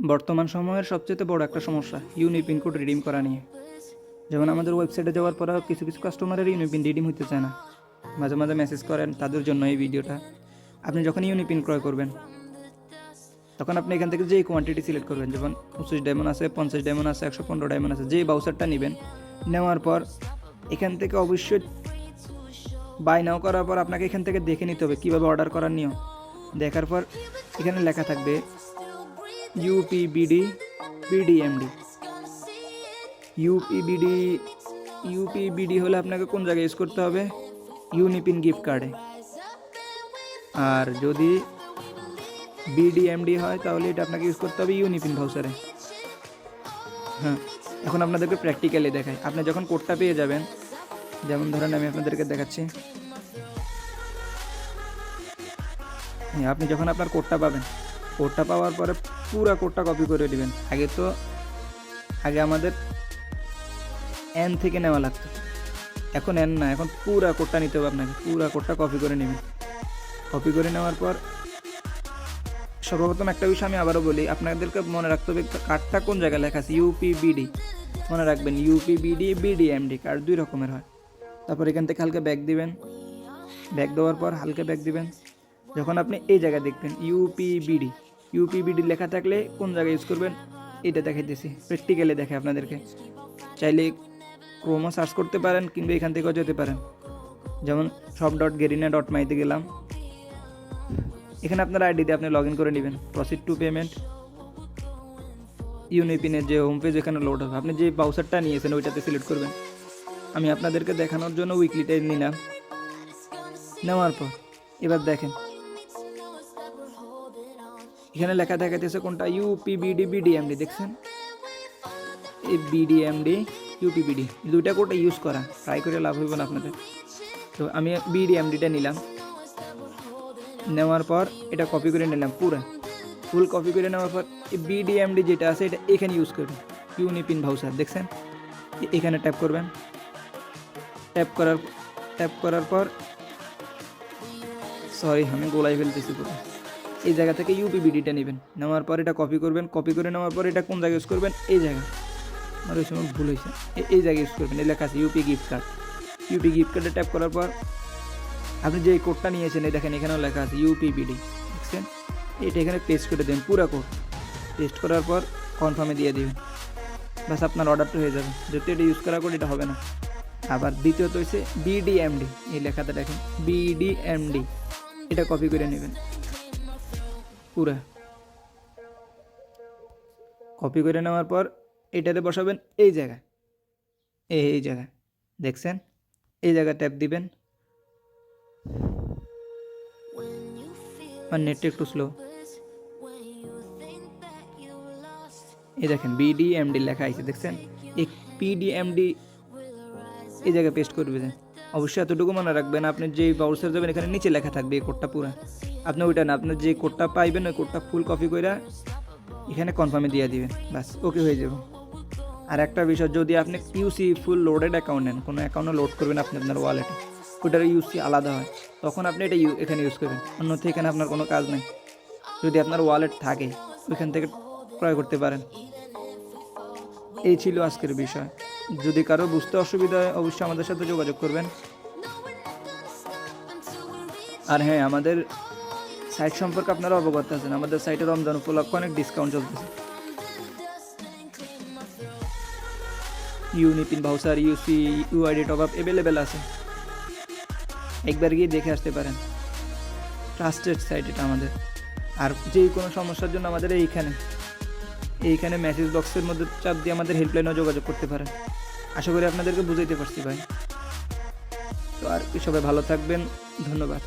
বর্তমান সময়ের সবচেয়ে বড় একটা সমস্যা ইউনিপিন কোড রিডিম করা নিয়ে। যেমন আমাদের ওয়েবসাইটে যাওয়ার পর কিছু কিছু কাস্টমারের ইউনিপিন রিডিম হতে চায় না, মাঝে মাঝে মেসেজ করেন। তাদের জন্য এই ভিডিওটা। আপনি যখন ইউনিপিন ক্রয় করবেন তখন আপনি এখান থেকে যেই কোয়ান্টিটি সিলেক্ট করবেন, যেমন 25 ডায়মন্ড আছে, 50 ডায়মন্ড আছে, 115 ডায়মন্ড আছে, যেই বাউচারটা নেবেন, নেওয়ার পর এখান থেকে অবশ্যই বাই নাও করার পর আপনাকে এখান থেকে দেখে নিতে হবে কীভাবে অর্ডার করার নিয়ম। দেখার পর এখানে লেখা থাকবে ইউপিবিডি বিডিএমডি। ইউপিবিডি হলে আপনাকে কোন জায়গায় ইউজ করতে হবে? ইউনিপিন গিফট কার্ডে। আর যদি বিডিএমডি হয় তাহলে এটা আপনাকে ইউজ করতে হবে ইউনিপিন ভাউচারে। হ্যাঁ, এখন আপনাদেরকে প্র্যাকটিক্যালি দেখাই। আপনি যখন কোডটা পেয়ে যাবেন, যেমন ধরেন আমি আপনাদেরকে দেখাচ্ছি। হ্যাঁ, আপনি যখন আপনার কোডটা পাবেন, কোডটা পাওয়ার পরে পুরো কোডটা কপি করে নেবেন। আগে আমাদের এন থেকে নেওয়া লাগতো, এখন এন না, এখন পুরো কোডটা নিতে হবে আপনাকে। পুরো কোডটা কপি করে নেবেন। কপি করে নেওয়ার পর সর্বপ্রথম একটা বিষয় আমি আবারও বলি, আপনাদেরকে মনে রাখতে হবে কার্ডটা কোন জায়গায় লেখা আছে। ইউপিবিডি মনে রাখবেন, ইউপিবিডি বিডিএমডি কার্ড দুই রকমের হয়। তারপর এখান থেকে হালকা ব্যাক দিবেন। ব্যাক দেওয়ার পর হালকা ব্যাক দিবেন। যখন আপনি এই জায়গায় দেখবেন ইউপিবিডি লেখা থাকলে কোন জায়গায় ইউজ করবেন এটা দেখাইতেছি, প্র্যাকটিক্যালি দেখে আপনাদেরকে। চাইলে ক্রোমো সার্চ করতে পারেন কিংবা এখান থেকেও যেতে পারেন। যেমন shop.garena.my-তে গেলাম, এখানে আপনার আইডি দিয়ে আপনি লগ ইন করে নেবেন। প্রসিড টু পেমেন্ট, ইউনিপিনের যে হোম পেজ এখানে লোড হবে। আপনি যে বাউচারটা নিয়েছেন ওইটাতে সিলেক্ট করবেন। আমি আপনাদেরকে দেখানোর জন্য উইকলিটাই নিলাম। নেওয়ার পর এবার দেখেন এখানে লেখা দেখাতেছে কোনটা, ইউপিবিডি বিডিএমডি। দেখছেন এই বিডিএমডি ইউপিবিডি দুইটা কোডটা ইউজ করা, ট্রাই করে লাভ হইব না আপনাদের। তো আমি বিডিএমডিটা নিলাম। নেওয়ার পর এটা কপি করে নিলাম, ফুল কপি করে নেওয়ার পর এই বিডিএমডি যেটা আছে এটা এখানে ইউজ করবেন। ইউনিপিন ভাউচার দেখছেন, এখানে ট্যাপ করবেন। ট্যাপ করার পর আমি গোলাই ফেলতেছি পুরো। এই জায়গা থেকে ইউপিবিডিটা নেবেন। নেওয়ার পর এটা কপি করবেন। কপি করে নেওয়ার পর এটা কোন জায়গায় ইউজ করবেন? এই জায়গা, আমার ওই সময় ভুল হয়েছে, এই জায়গায় ইউজ করবেন। এই লেখা আছে ইউপি গিফট কার্ডে ট্যাপ করার পর আপনি যে কোডটা নিয়েছেন এই দেখেন এখানেও লেখা আছে ইউপিবিডি। দেখছেন, এটা এখানে পেস্ট করে দেবেন, পুরো কোড পেস্ট করার পর কনফার্মে দিয়ে দিবেন। বাস আপনার অর্ডারটা হয়ে যাবে। যদি এটা ইউজ করার কোড এটা হবে না। আবার দ্বিতীয়ত হচ্ছে বিডিএমডি, এই লেখাটা দেখেন বিডিএমডি, এটা কপি করে নেবেন। পুরা কপি করে নেওয়ার পর এটাতে বসাবেন এই জায়গায়, এই জায়গায় দেখছেন, এই জায়গায় ট্যাপ দিবেন। আর নেটটা একটু স্লো। এই দেখেন বিডিএমডি লেখা আছে, দেখছেন এই পিডিএমডি এই জায়গায় পেস্ট করবে। অবশ্যই এতটুকু মনে রাখবেন, আপনি যে বাউচার যাবেন এখানে নিচে লেখা থাকবে এই কোডটা পুরা। আপনি ওইটা না, আপনার যে কোডটা পাইবেন ওই কোডটা ফুল কপি করে এখানে কনফার্মে দিয়ে দিবেন, বাস ওকে হয়ে যাবে। আর একটা বিষয়, যদি আপনি ইউসি ফুল লোডেড অ্যাকাউন্ট নেন, কোনো অ্যাকাউন্টে লোড করবেন আপনি আপনার ওয়ালেটে, ওটার ইউসি আলাদা হয়, তখন আপনি এটা এখানে ইউজ করবেন। অন্যথায় এখানে আপনার কোনো কাজ নেই। যদি আপনার ওয়ালেট থাকে ওইখান থেকে ক্রয় করতে পারেন। এই ছিল আজকের বিষয়। যদি কারো বুঝতে অসুবিধা হয় অবশ্যই আমাদের সাথে যোগাযোগ করবেন। আর হ্যাঁ, আমাদের সাইট সম্পর্কে আপনারা অবগত আছেন, আমাদের সাইটে রমজান উপলক্ষে অনেক ডিসকাউন্ট চলতেছে। ইউনিপিন ভাউচার, ইউসি, ইউআইডি টপ আপ অ্যাভেলেবেল আছে। একবার গিয়ে দেখে আসতে পারেন। ট্রাস্টেড সাইট এটা আমাদের। আর যে কোনো সমস্যার জন্য আমাদের এইখানে মেসেজ বক্সের মধ্যে চাপ দিয়ে আমাদের হেল্পলাইনেও যোগাযোগ করতে পারেন। আশা করি আপনাদেরকে বুঝাইতে পারছি ভাই। তো আর কি, সবাই ভালো থাকবেন, ধন্যবাদ।